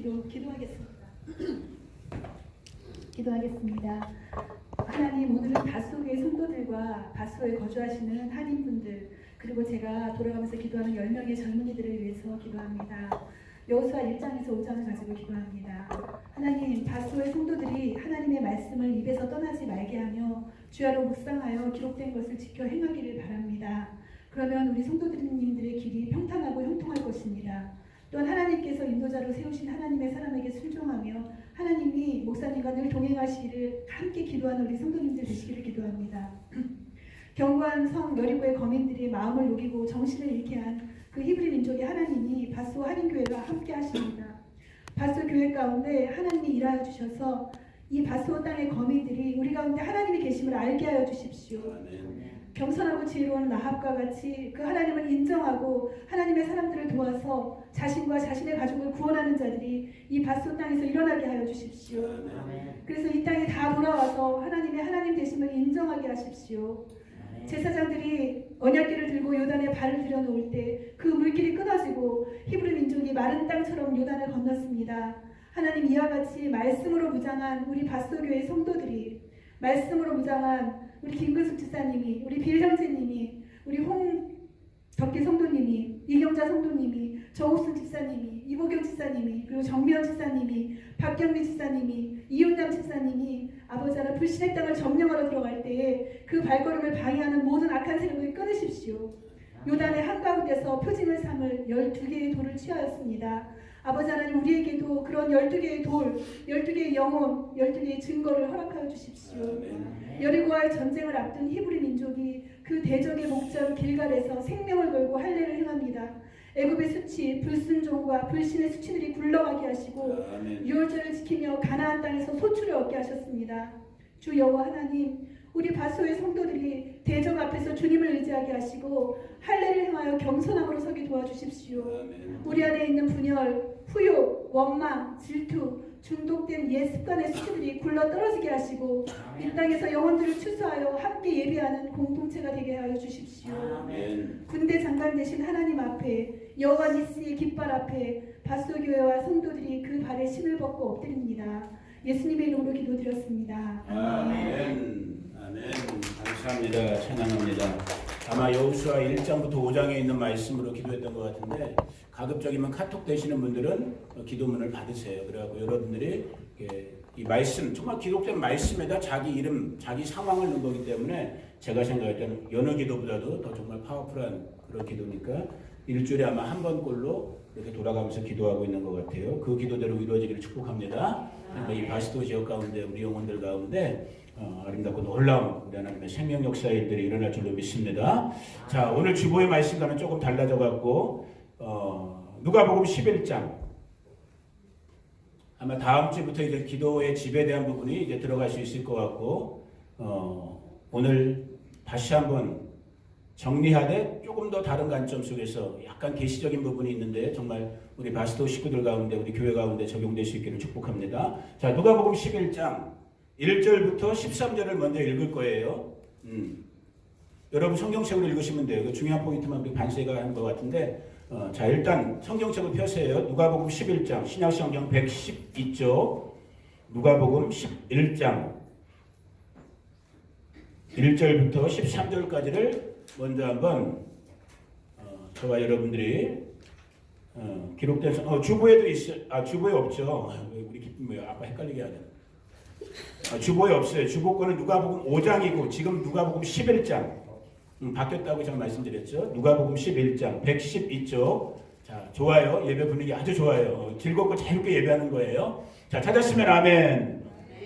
기도하겠습니다. 기도하겠습니다. 하나님, 오늘은 닷소교회 성도들과 닷소에 거주하시는 한인분들, 그리고 제가 돌아가면서 기도하는 10명의 젊은이들을 위해서 기도합니다. 여호수아 1장에서 5장을 가지고 기도합니다. 하나님, 닷소의 성도들이 하나님의 말씀을 입에서 떠나지 말게 하며 주야로 묵상하여 기록된 것을 지켜 행하기를 바랍니다. 그러면 우리 성도님들의 길이 평탄하고 형통할 것입니다. 또한 하나님께서 인도자로 세우신 하나님의 사람에게 순종하며 하나님이 목사님과 늘 동행하시기를 함께 기도하는 우리 성도님들 되시기를 기도합니다. 견고한 성 여리고의 거민들이 마음을 녹이고 정신을 잃게 한 그 히브리 민족의 하나님이 닷소 한인교회와 함께 하십니다. 닷소 교회 가운데 하나님이 일하여 주셔서 이 닷소 땅의 거민들이 우리 가운데 하나님이 계심을 알게 하여 주십시오. 겸손하고 지혜로운 라합과 같이 그 하나님을 인정하고 하나님의 사람들을 도와서 자신과 자신의 가족을 구원하는 자들이 이 닷소 땅에서 일어나게 하여 주십시오. 그래서 이 땅에 다 돌아와서 하나님의 하나님 되심을 인정하게 하십시오. 제사장들이 언약궤를 들고 요단에 발을 들여놓을 때 그 물길이 끊어지고 히브리 민족이 마른 땅처럼 요단을 건넜습니다. 하나님, 이와 같이 말씀으로 무장한 우리 닷소교회 성도들이, 말씀으로 무장한 우리 김근숙 집사님이, 우리 빌 형제님이, 우리 홍덕기 성도님이, 이경자 성도님이, 정옥순 집사님이, 이보경 집사님이, 그리고 정미연 집사님이, 박경미 집사님이, 이윤남 집사님이 아버지 하나 불신의 땅을 점령하러 들어갈 때에 그 발걸음을 방해하는 모든 악한 세력을 끊으십시오. 요단의 한가운데서 표징을 삼을 12개의 돌을 취하였습니다. 아버지 하나님, 우리에게도 그런 12개의 돌, 12개의 영혼, 12개의 증거를 허락하여 주십시오. 여리고와의 전쟁을 앞둔 히브리 민족이 그 대적의 목전 길갈에서 생명을 걸고 할례를 행합니다. 애굽의 수치, 불순종과 불신의 수치들이 굴러가게 하시고 유월절을 지키며 가나안 땅에서 소출을 얻게 하셨습니다. 주 여호와 하나님, 우리 닷소의 성도들이 대적 앞에서 주님을 의지하게 하시고 할례를 행하여 겸손함으로 서게 도와주십시오. 우리 안에 있는 분열, 후욕, 원망, 질투, 중독된 옛 습관의 수치들이 굴러 떨어지게 하시고 이 땅에서 영혼들을 추수하여 함께 예배하는 공동체가 되게 하여 주십시오. 군대 장관 되신 하나님 앞에, 여호와 니스의 깃발 앞에 닷소교회와 성도들이 그 발에 신을 벗고 엎드립니다. 예수님의 이름으로 기도드렸습니다. 아멘. 아멘. 감사합니다. 찬양합니다. 아마 여호수아 1장부터 5장에 있는 말씀으로 기도했던 것 같은데, 가급적이면 카톡 되시는 분들은 기도문을 받으세요. 그래갖고 여러분들이 이 말씀, 정말 기록된 말씀에다 자기 이름, 자기 상황을 넣은 거기 때문에 제가 생각할 때는 여느 기도보다도 더 정말 파워풀한 그런 기도니까 일주일에 아마 한 번꼴로 이렇게 돌아가면서 기도하고 있는 것 같아요. 그 기도대로 이루어지기를 축복합니다. 그러니까 이 바스도 지역 가운데 우리 영혼들 가운데 아름답고 놀라운 우리 하나님의 생명 역사의 일들이 일어날 줄로 믿습니다. 자, 오늘 주보의 말씀과는 조금 달라져 갖고 누가복음 11장, 아마 다음 주부터 이제 기도의 집에 대한 부분이 이제 들어갈 수 있을 것 같고, 오늘 다시 한번 정리하되 조금 더 다른 관점 속에서 약간 계시적인 부분이 있는데 정말 우리 바스도 식구들 가운데, 우리 교회 가운데 적용될 수 있기를 축복합니다. 자, 누가복음 11장 1절부터 13절을 먼저 읽을 거예요. 여러분 성경책으로 읽으시면 돼요. 그 중요한 포인트만 우리 반세가 한 것 같은데, 자, 일단 성경책을 펴세요. 누가복음 11장, 신약성경 112쪽, 누가복음 11장 1절부터 13절까지를 먼저 한번 저와 여러분들이 기록된 주보에도 있어요. 주보에 없죠. 우리 기쁨이 아빠 헷갈리게 하네. 주보에 없어요. 주보 거는 누가복음 5장이고 지금 누가복음 11장 바뀌었다고 제가 말씀드렸죠. 누가복음 11장 112쪽. 자, 좋아요. 예배 분위기 아주 좋아요. 즐겁고 자유롭게 예배하는 거예요. 자, 찾았으면 아멘.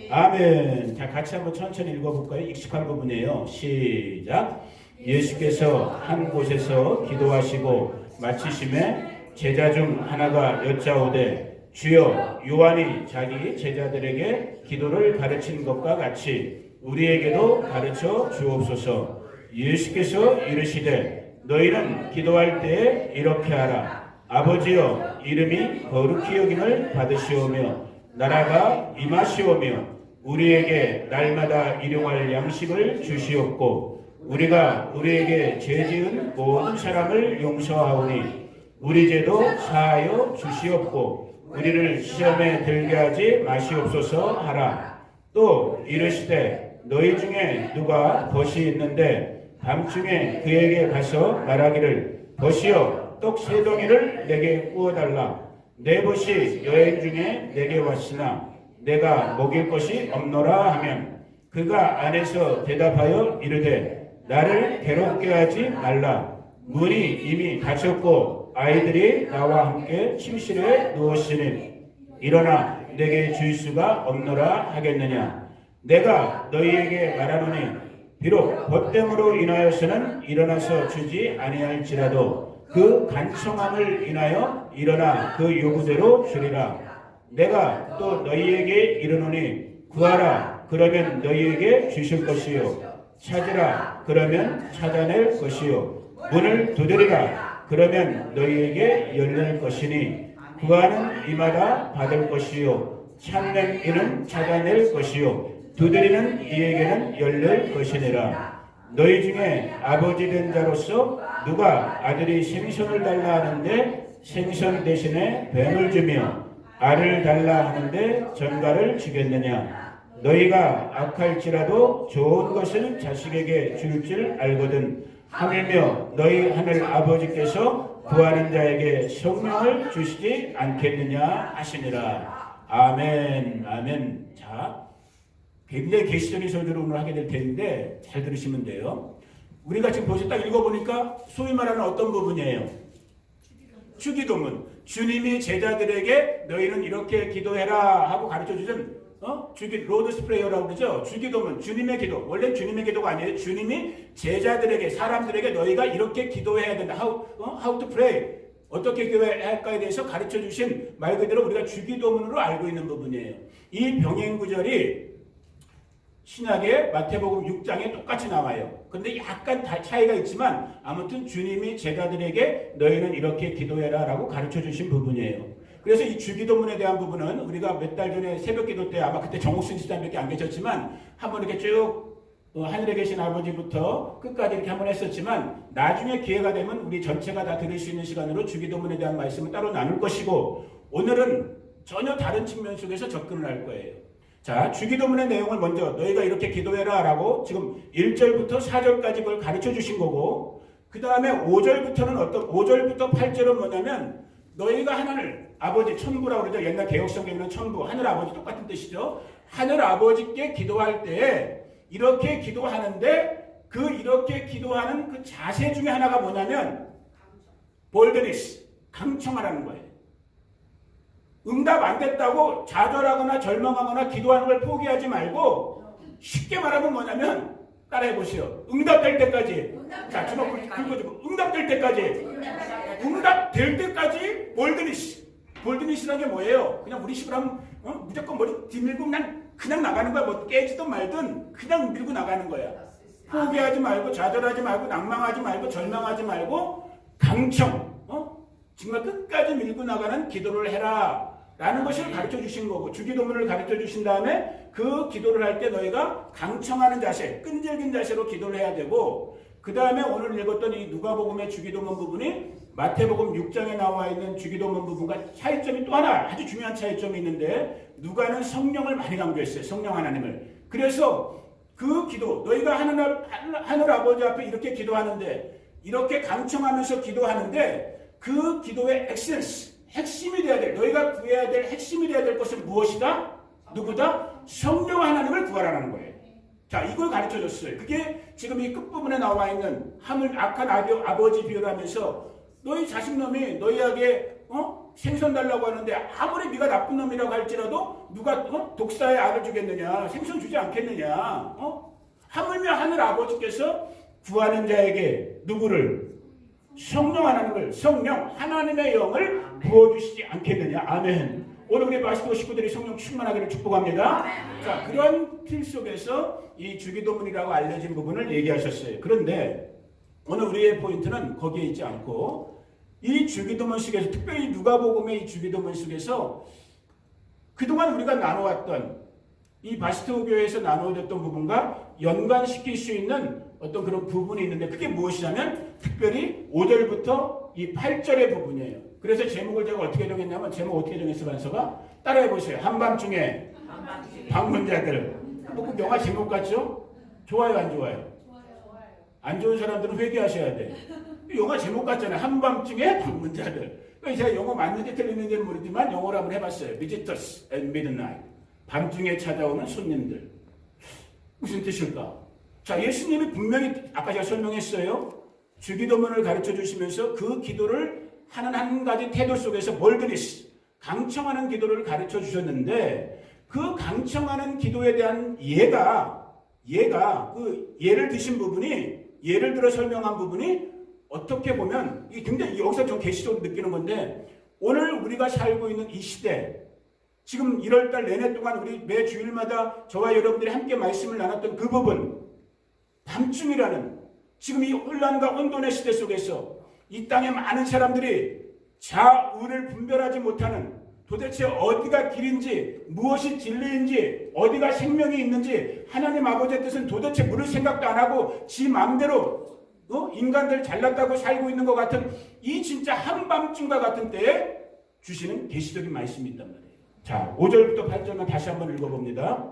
아멘. 자, 같이 한번 천천히 읽어볼까요? 익숙한 부분이에요. 시작. 예수께서 한 곳에서 기도하시고 마치심에 제자 중 하나가 여짜오되, 주여, 요한이 자기 제자들에게 기도를 가르친 것과 같이 우리에게도 가르쳐 주옵소서. 예수께서 이르시되, 너희는 기도할 때에 이렇게 하라. 아버지여, 이름이 거룩히 여김을 받으시오며 나라가 임하시오며 우리에게 날마다 일용할 양식을 주시옵고 우리가 우리에게 죄지은 모든 사람을 용서하오니 우리 죄도 사하여 주시옵고 우리를 시험에 들게 하지 마시옵소서 하라. 또 이르시되 너희 중에 누가 벗이 있는데 밤중에 그에게 가서 말하기를 벗이여 떡 세 덩이를 내게 구워달라. 내 벗이 여행 중에 내게 왔으나 내가 먹일 것이 없노라 하면 그가 안에서 대답하여 이르되 나를 괴롭게 하지 말라. 문이 이미 닫혔고 아이들이 나와 함께 침실에 누웠으니 일어나 내게 줄 수가 없노라 하겠느냐. 내가 너희에게 말하노니 비록 벗됨으로 인하여서는 일어나서 주지 아니할지라도 그 간청함을 인하여 일어나 그 요구대로 주리라. 내가 또 너희에게 이르노니 구하라 그러면 너희에게 주실 것이요 찾으라 그러면 찾아낼 것이요 문을 두드리라 그러면 너희에게 열릴 것이니 구하는 이마다 받을 것이요 찾는 이는 찾아낼 것이요 두드리는 이에게는 열릴 것이니라. 너희 중에 아버지 된 자로서 누가 아들이 생선을 달라 하는데 생선 대신에 뱀을 주며 알을 달라 하는데 전갈을 주겠느냐. 너희가 악할지라도 좋은 것을 자식에게 줄 줄 알거든 하물며 너희 하늘 아버지께서 구하는 자에게 성령을 주시지 않겠느냐 하시니라. 아멘. 아멘. 자, 굉장히 계시적인 설교를 오늘 하게 될 텐데 잘 들으시면 돼요. 우리가 지금 벌써 딱 읽어보니까 소위 말하는 어떤 부분이에요? 주기도문. 주님이 제자들에게 너희는 이렇게 기도해라 하고 가르쳐주신 로드스 프레이어라고 그러죠. 주기도문, 주님의 기도. 원래 주님의 기도가 아니에요. 주님이 제자들에게, 사람들에게 너희가 이렇게 기도해야 된다. How to pray. 어떻게 기도해야 할까에 대해서 가르쳐주신 말 그대로 우리가 주기도문으로 알고 있는 부분이에요. 이 병행 구절이 신약의 마태복음 6장에 똑같이 나와요. 근데 약간 차이가 있지만 아무튼 주님이 제자들에게 너희는 이렇게 기도해라 라고 가르쳐주신 부분이에요. 그래서 이 주기도문에 대한 부분은 우리가 몇 달 전에 새벽기도 때 아마 그때 정옥순 지사님밖에 안 계셨지만 한번 이렇게 쭉 하늘에 계신 아버지부터 끝까지 이렇게 한번 했었지만 나중에 기회가 되면 우리 전체가 다 들을 수 있는 시간으로 주기도문에 대한 말씀을 따로 나눌 것이고 오늘은 전혀 다른 측면 속에서 접근을 할 거예요. 자, 주기도문의 내용을 먼저 너희가 이렇게 기도해라 라고 지금 1절부터 4절까지 그걸 가르쳐 주신 거고 그 다음에 5절부터 8절은 뭐냐면 너희가 하나님 아버지 천부라고 그러죠. 옛날 개혁성경에는 천부 하늘 아버지 똑같은 뜻이죠. 하늘 아버지께 기도할 때 이렇게 기도하는데 이렇게 기도하는 그 자세 중에 하나가 뭐냐면 볼드니스 강청하라는 거예요. 응답 안 됐다고 좌절하거나 절망하거나 기도하는 걸 포기하지 말고 쉽게 말하면 뭐냐면 따라해 보시오. 응답될 때까지. 자, 주먹 긁어주고 응답될 때까지. 응답될 때까지 볼드니스. 볼드니스라는 게 뭐예요? 그냥 우리 식으로 하면 무조건 머리 뒤밀고 그냥 나가는 거야. 뭐 깨지든 말든 그냥 밀고 나가는 거야. 포기하지 말고 좌절하지 말고 낭망하지 말고 절망하지 말고 강청. 정말 끝까지 밀고 나가는 기도를 해라. 라는 것을 가르쳐 주신 거고 주기도문을 가르쳐 주신 다음에 그 기도를 할 때 너희가 강청하는 자세, 끈질긴 자세로 기도를 해야 되고 그 다음에 오늘 읽었던 이 누가복음의 주기도문 부분이 마태복음 6장에 나와 있는 주기도문 부분과 차이점이 또 하나 아주 중요한 차이점이 있는데 누가는 성령을 많이 강조했어요. 성령 하나님을. 그래서 그 기도 너희가 하늘 아버지 앞에 이렇게 기도하는데 이렇게 강청하면서 기도하는데 그 기도의 엑센스 핵심이 돼야 될 너희가 구해야 될 핵심이 돼야 될 것은 무엇이다? 누구다? 성령 하나님을 구하라는 거예요. 자, 이걸 가르쳐줬어요. 그게 지금 이 끝부분에 나와 있는 악한 아버지 비유를 하면서 너희 자식놈이 너희에게 생선 달라고 하는데 아무리 네가 나쁜 놈이라고 할지라도 누가 독사의 알을 주겠느냐? 생선 주지 않겠느냐? 하물며 하늘 아버지께서 구하는 자에게 누구를? 성령 하나님을 성령 하나님의 영을 부어주시지 않겠느냐. 아멘. 오늘 우리 마스터 식구들이 성령 충만하기를 축복합니다. 자, 그런 틀 속에서 이 주기도문이라고 알려진 부분을 얘기하셨어요. 그런데 오늘 우리의 포인트는 거기에 있지 않고 이 주기도문 속에서 특별히 누가복음의 이 주기도문 속에서 그동안 우리가 나눠왔던 이 바스트 교회에서 나누어졌던 부분과 연관시킬 수 있는 어떤 그런 부분이 있는데 그게 무엇이냐면 특별히 5절부터 이 8절의 부분이에요. 그래서 제목을 제가 어떻게 정했냐면 제목 어떻게 정했어 반서가? 따라해 보세요. 한밤중에 방문자들. 뭐 영화 제목 같죠? 좋아요 안 좋아요? 안 좋은 사람들은 회개하셔야 돼. 영화 제목 같잖아요. 한밤중에 방문자들. 제가 영어 맞는지 틀리는지는 모르지만 영어로 한번 해봤어요. Visitors at midnight. 밤중에 찾아오는 손님들. 무슨 뜻일까? 자, 예수님이 분명히 아까 제가 설명했어요. 주기도문을 가르쳐 주시면서 그 기도를 하는 한 가지 태도 속에서 볼드니스, 강청하는 기도를 가르쳐 주셨는데 그 강청하는 기도에 대한 예가 그 예를 드신 부분이 예를 들어 설명한 부분이 어떻게 보면 이게 굉장히 여기서 좀 계시적으로 느끼는 건데 오늘 우리가 살고 있는 이 시대 지금 1월달 내내 동안 우리 매 주일마다 저와 여러분들이 함께 말씀을 나눴던 그 부분 밤중이라는 지금 이 혼란과 혼돈의 시대 속에서 이 땅에 많은 사람들이 좌우를 분별하지 못하는 도대체 어디가 길인지 무엇이 진리인지 어디가 생명이 있는지 하나님 아버지의 뜻은 도대체 물을 생각도 안 하고 지 마음대로 인간들 잘났다고 살고 있는 것 같은 이 진짜 한밤중과 같은 때에 주시는 계시적인 말씀이 있단 말이에요. 자, 5절부터 8절만 다시 한번 읽어봅니다.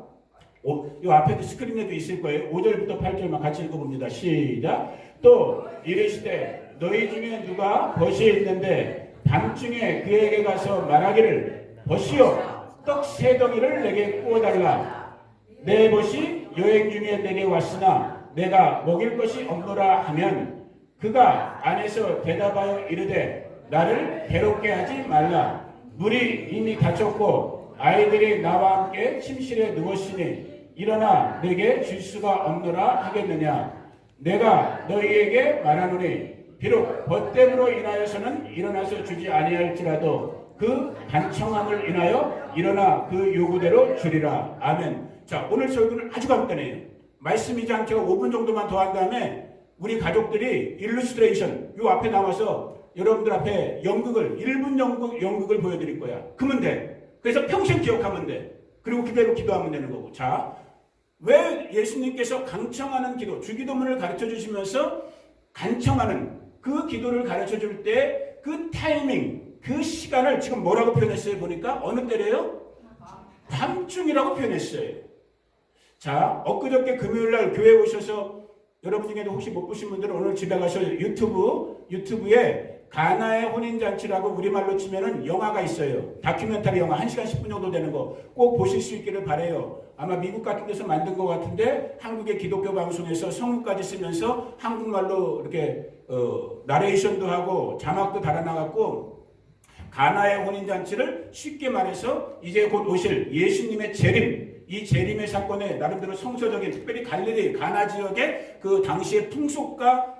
이 앞에도 스크린에도 있을 거예요. 5절부터 8절만 같이 읽어봅니다. 시작. 또 이르시되 너희 중에 누가 벗이 있는데 밤중에 그에게 가서 말하기를 벗이여 떡 세 덩이를 내게 구워달라. 내 벗이 여행 중에 내게 왔으나 내가 먹일 것이 없노라 하면 그가 안에서 대답하여 이르되 나를 괴롭게 하지 말라. 물이 이미 닫혔고 아이들이 나와 함께 침실에 누웠으니 일어나 내게 줄 수가 없노라 하겠느냐. 내가 너희에게 말하노니 비록 벗됨으로 인하여서는 일어나서 주지 아니할지라도 그 간청함을 인하여 일어나 그 요구대로 주리라. 아멘. 자, 오늘 설교는 아주 간단해요. 말씀이지 않게 5분 정도만 더 한 다음에 우리 가족들이 일루스트레이션 요 앞에 나와서 여러분들 앞에 연극을 1분 연극을 보여드릴 거야. 그러면 돼. 그래서 평생 기억하면 돼. 그리고 그대로 기도하면 되는 거고. 자, 왜 예수님께서 강청하는 기도, 주기도문을 가르쳐 주시면서 간청하는 그 기도를 가르쳐 줄 때 그 타이밍, 그 시간을 지금 뭐라고 표현했어요? 보니까 어느 때래요? 밤중이라고 표현했어요. 자, 엊그저께 금요일날 교회에 오셔서 여러분 중에도 혹시 못 보신 분들은 오늘 집에 가셔 유튜브에 가나의 혼인잔치라고 우리말로 치면은 영화가 있어요. 다큐멘터리 영화 1시간 10분 정도 되는 거 꼭 보실 수 있기를 바래요. 아마 미국 같은 데서 만든 것 같은데 한국의 기독교 방송에서 성우까지 쓰면서 한국말로 이렇게 나레이션도 하고 자막도 달아나갖고 가나의 혼인잔치를 쉽게 말해서 이제 곧 오실 예수님의 재림, 이 재림의 사건에 나름대로 성서적인 특별히 갈릴리 가나 지역의 그 당시의 풍속과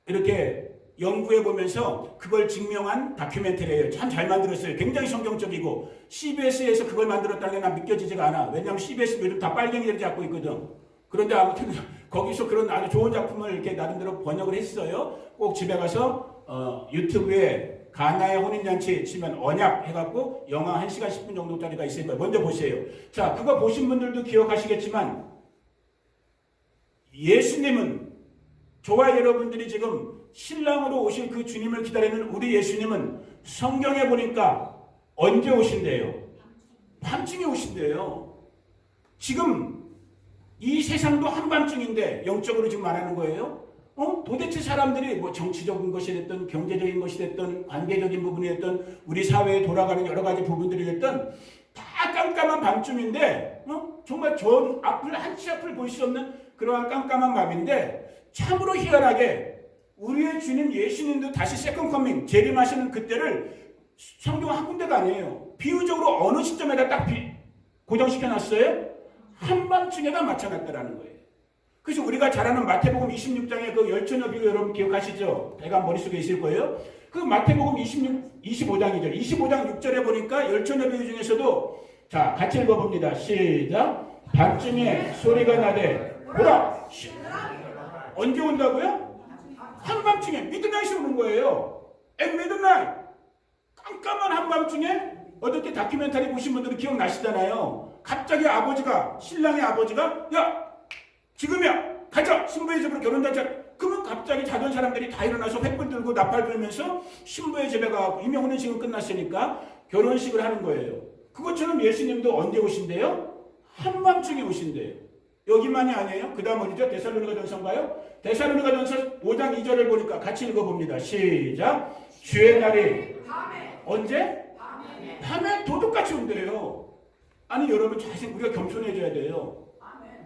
이렇게 연구해 보면서 그걸 증명한 다큐멘터리예요. 참 잘 만들었어요. 굉장히 성경적이고 CBS에서 그걸 만들었다는 게 난 믿겨지지가 않아. 왜냐하면 CBS도 요즘 다 빨갱이들이 잡고 있거든. 그런데 아무튼 거기서 그런 아주 좋은 작품을 이렇게 나름대로 번역을 했어요. 꼭 집에 가서 유튜브에 가나의 혼인잔치 치면 언약 해갖고 영화 1시간 10분 정도짜리가 있을 거예요. 먼저 보세요. 자, 그거 보신 분들도 기억하시겠지만 예수님은 저와 여러분들이 지금 신랑으로 오실 그 주님을 기다리는 우리 예수님은 성경에 보니까 언제 오신대요? 밤중에 오신대요. 지금 이 세상도 한밤중인데 영적으로 지금 말하는 거예요. 도대체 사람들이 뭐 정치적인 것이 됐든 경제적인 것이 됐든 관계적인 부분이 됐든 우리 사회에 돌아가는 여러 가지 부분들이 됐든 다 깜깜한 밤중인데 정말 전 앞을 한치 앞을 볼 수 없는 그러한 깜깜한 밤인데 참으로 희한하게 우리의 주님 예수님도 다시 세컨 커밍 재림하시는 그때를 성경 한 군데가 아니에요. 비유적으로 어느 시점에다 딱 고정시켜놨어요? 한밤중에다 맞춰놨다라는 거예요. 그래서 우리가 잘 아는 마태복음 26장의 그 열처녀 비유 여러분 기억하시죠? 대강 머릿속에 있을 거예요. 그 마태복음 25장이죠. 25장 6절에 보니까 열처녀 비유 중에서도 자 같이 읽어봅니다. 시작. 밤중에 소리가 나되 오라. 언제 온다고요? 한밤중에 미드나잇에 오는 거예요. at midnight. 깜깜한 한밤중에 어저께 다큐멘터리 보신 분들은 기억나시잖아요. 갑자기 아버지가 신랑의 아버지가 야 지금이야 가자 신부의 집으로 결혼단체. 그러면 갑자기 자던 사람들이 다 일어나서 횃불 들고 나팔 불면서 신부의 집에 가고 이미 혼인식은 끝났으니까 결혼식을 하는 거예요. 그것처럼 예수님도 언제 오신대요? 한밤중에 오신대요. 여기만이 아니에요. 그 다음 어디죠? 데살로니가전서인가요? 데살로니가전서 5장 2절을 보니까 같이 읽어봅니다. 시작. 주의 날이 언제? 밤에 도둑같이 온대요. 아니 여러분 자신 우리가 겸손해져야 돼요.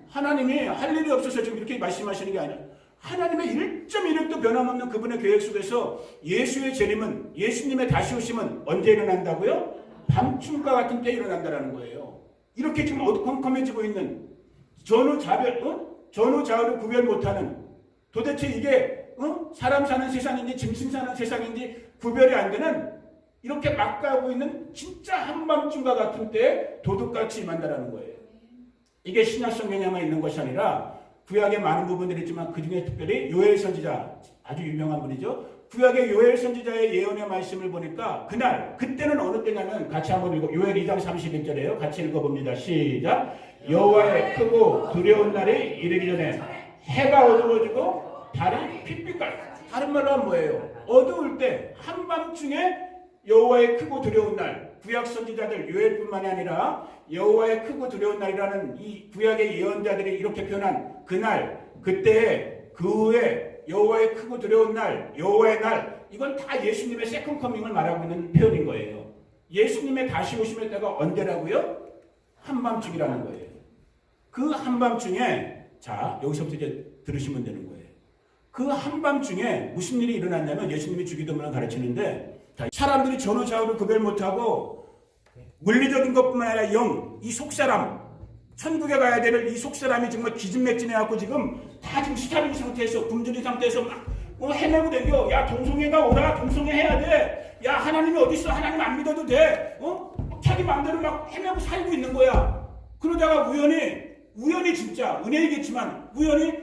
하나님이 할 일이 없어서 지금 이렇게 말씀하시는 게 아니라 하나님의 1.1획도 변함없는 그분의 계획 속에서 예수의 재림은 예수님의 다시 오심은 언제 일어난다고요? 밤중과 같은 때 일어난다라는 거예요. 이렇게 지금 어두컴컴해지고 있는 전후좌우를 구별 못하는 도대체 이게 사람 사는 세상인지 짐승 사는 세상인지 구별이 안 되는 이렇게 막 가고 있는 진짜 한밤중과 같은 때에 도둑같이 임한다라는 거예요. 이게 신약 성경에만 있는 것이 아니라 구약에 많은 부분들이 있지만 그중에 특별히 요엘 선지자 아주 유명한 분이죠. 구약의 요엘 선지자의 예언의 말씀을 보니까 그때는 어느 때냐면 같이 한번 읽어 요엘 2장 31절에요. 같이 읽어봅니다. 시작. 여호와의 크고 두려운 날이 이르기 전에 해가 어두워지고 달이 핏빛깔. 다른 말로 하면 뭐예요? 어두울 때 한밤중에 여호와의 크고 두려운 날. 구약 선지자들 요엘뿐만이 아니라 여호와의 크고 두려운 날이라는 이 구약의 예언자들이 이렇게 표현한 그날, 그때, 그 후에 여호와의 크고 두려운 날, 여호와의 날, 이건 다 예수님의 세컨 커밍을 말하고 있는 표현인 거예요. 예수님의 다시 오심의 때가 언제라고요? 한밤중이라는 거예요. 그 한밤중에 자 여기서부터 이제 들으시면 되는 거예요. 그 한밤중에 무슨 일이 일어났냐면 예수님이 주기도문을 가르치는데 사람들이 전후좌우를 구별 못하고 물리적인 것뿐만 아니라 이 속사람 천국에 가야 될 이 속사람이 정말 기진맥진해갖고 지금 다 지금 스타링 상태에서 굶주린 상태에서 막 헤매고 댕겨. 야 동성애가 오라. 동성애 해야 돼. 야 하나님이 어디 있어. 하나님 안 믿어도 돼. 자기 마음대로 막 헤매고 살고 있는 거야. 그러다가 우연히 진짜 은혜이겠지만 우연히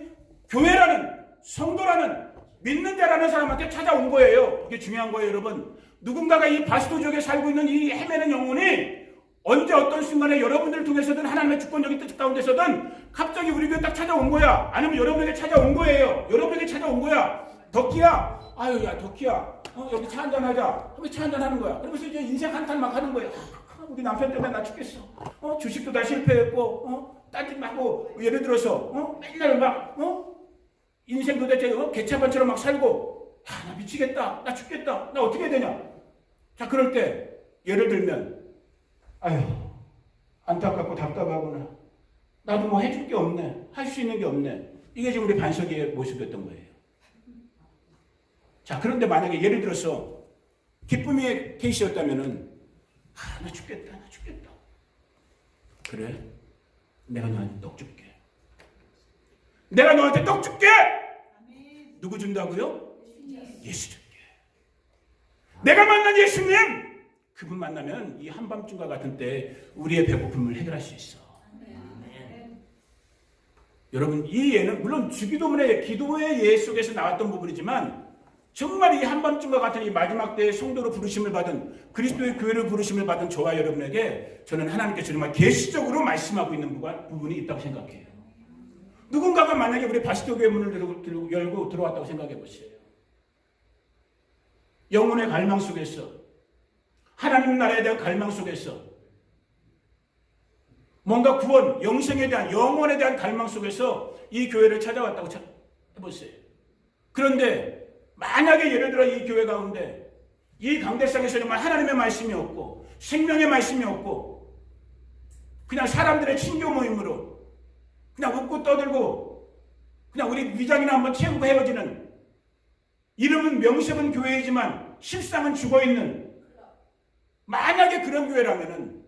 교회라는 성도라는 믿는 자라는 사람한테 찾아온 거예요. 이게 중요한 거예요, 여러분. 누군가가 이 바스도족에 살고 있는 이 헤매는 영혼이 언제 어떤 순간에 여러분들을 통해서든 하나님의 주권적인 뜻 가운데서든 갑자기 우리 교회 딱 찾아온 거야. 아니면 여러분에게 찾아온 거예요. 여러분에게 찾아온 거야. 덕기야. 아유, 야, 덕기야. 여기 차 한잔 하자. 그러면 차 한잔 하는 거야. 그러면서 이제 인생 한탄 막 하는 거야. 우리 남편 때문에 나 죽겠어. 주식도 다 실패했고, 딴짓하고, 예를 들어서, 맨날 막, 인생 도대체 개차반처럼 막 살고, 나 미치겠다. 나 죽겠다. 나 어떻게 해야 되냐. 자, 그럴 때, 예를 들면, 아유, 안타깝고 답답하구나. 나도 뭐 해줄 게 없네. 할 수 있는 게 없네. 이게 지금 우리 반석이의 모습이었던 거예요. 자, 그런데 만약에 예를 들어서 기쁨의 케이스였다면은, 나 죽겠다. 나 죽겠다. 그래? 내가 너한테 떡 줄게. 내가 너한테 떡 줄게! 누구 준다고요? 예수 줄게. 내가 만난 예수님! 그분 만나면 이 한밤중과 같은 때 우리의 배고픔을 해결할 수 있어. 여러분, 이 예는 물론 주기도문의 기도의 예 속에서 나왔던 부분이지만 정말 이 한밤중과 같은 이 마지막 때의 성도로 부르심을 받은 그리스도의 교회를 부르심을 받은 저와 여러분에게 저는 하나님께서 정말 계시적으로 말씀하고 있는 부분이 있다고 생각해요. 누군가가 만약에 우리 바스도 교회 문을 열고 들어왔다고 생각해 보세요. 영혼의 갈망 속에서 하나님 나라에 대한 갈망 속에서 뭔가 구원, 영생에 대한 영원에 대한 갈망 속에서 이 교회를 찾아왔다고 해보세요. 그런데 만약에 예를 들어 이 교회 가운데 이 강대상에서 정말 하나님의 말씀이 없고 생명의 말씀이 없고 그냥 사람들의 친교 모임으로 그냥 웃고 떠들고 그냥 우리 위장이나 한번 채우고 헤어지는 이름은 명색은 교회이지만 실상은 죽어있는 만약에 그런 교회라면은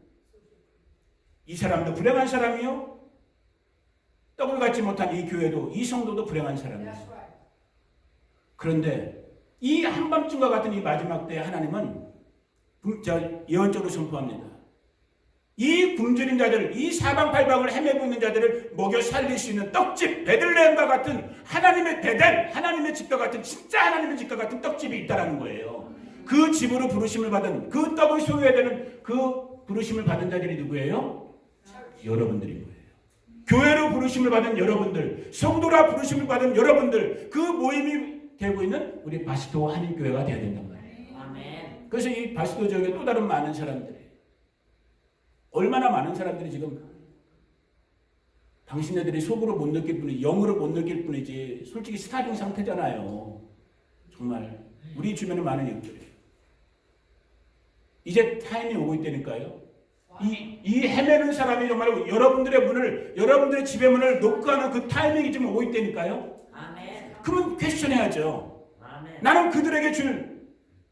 이 사람도 불행한 사람이요 떡을 갖지 못한 이 교회도 이 성도도 불행한 사람이에요. 그런데 이 한밤중과 같은 이 마지막 때에 하나님은 예언적으로 선포합니다. 이 굶주린 자들, 이 사방팔방을 헤매고 있는 자들을 먹여 살릴 수 있는 떡집, 베들레헴과 같은 하나님의 베델, 하나님의 집과 같은 진짜 하나님의 집과 같은 떡집이 있다라는 거예요. 그 집으로 부르심을 받은 그 떡을 소유해야 되는 그 부르심을 받은 자들이 누구예요? 여러분들인 거예요. 교회로 부르심을 받은 여러분들, 성도라 부르심을 받은 여러분들, 그 모임이 되고 있는 우리 바스도 한인교회가 되어야 된단 말이에요. 아멘. 그래서 이 바스도 지역에 또 다른 많은 사람들이, 얼마나 많은 사람들이 지금 당신네들이 속으로 못 느낄 뿐이지, 영으로 못 느낄 뿐이지, 솔직히 스타링 상태잖아요. 정말 우리 주변에 많은 영들이 이제 타임이 오고 있다니까요. 이 헤매는 사람이 정말 여러분들의 문을, 여러분들의 집의 문을 녹화하는 그 타이밍이 좀 오고 있다니까요. 아멘. 그러면 퀘스천해야죠. 아멘. 나는 그들에게 줄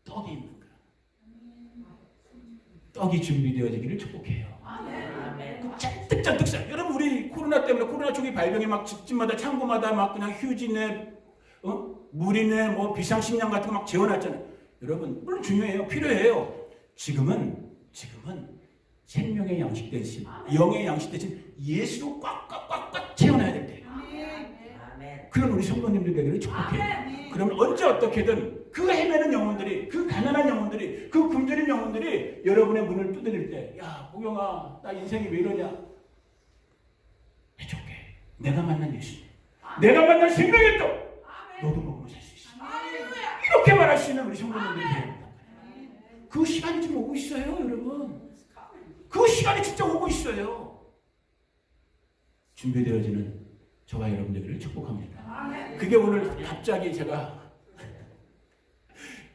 떡이 있는가? 떡이 준비되어지기를 축복해요. 아멘. 잔뜩 사. 여러분 우리 코로나 때문에, 코로나 초기 발병에 막 집집마다 창고마다 막 그냥 휴지네, 물이네, 뭐 비상식량 같은 거 막 재워놨잖아요. 여러분 물론 중요해요, 필요해요. 지금은 생명의 양식 대신, 영의 양식 대신 예수로 꽉꽉꽉꽉 채워놔야 될 때예요. 아멘. 그런 우리 성도님들 되기를 축복해요. 그러면 언제 어떻게든 그 헤매는 영혼들이, 그 가난한 영혼들이, 그 굶주린 영혼들이 여러분의 문을 두드릴 때, 야 보경아, 나 인생이 왜 이러냐? 해줄게. 내가 만난 예수님, 내가 만난 생명의 떡, 너도 먹으면 살 수 있어. 이렇게 말할 수 있는 우리 성도님들이 되어야 된다. 그 시간이 지금 오고 있어요, 여러분. 그 시간이 진짜 오고 있어요. 준비되어지는 저와 여러분들을 축복합니다. 그게 오늘 갑자기 제가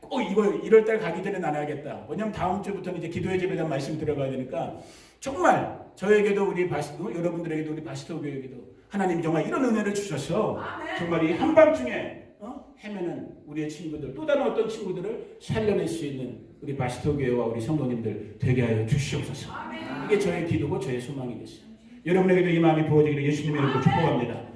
꼭 이거 1월달 가기 전에 나눠야겠다. 왜냐면 다음 주부터는 이제 기도의 집에 대한 말씀 들어가야 되니까 정말 저에게도 우리 바스도, 여러분들에게도 우리 바스도 교회에게도 하나님이 정말 이런 은혜를 주셔서 정말 이 한밤중에 헤매는 우리의 친구들, 또 다른 어떤 친구들을 살려낼 수 있는 우리 바스도 교회와 우리 성도님들 되게 하여 주시옵소서. 이게 저의 기도고 저의 소망이겠어요. 여러분에게도 이 마음이 부어지기를 예수님의 이름으로 축복합니다.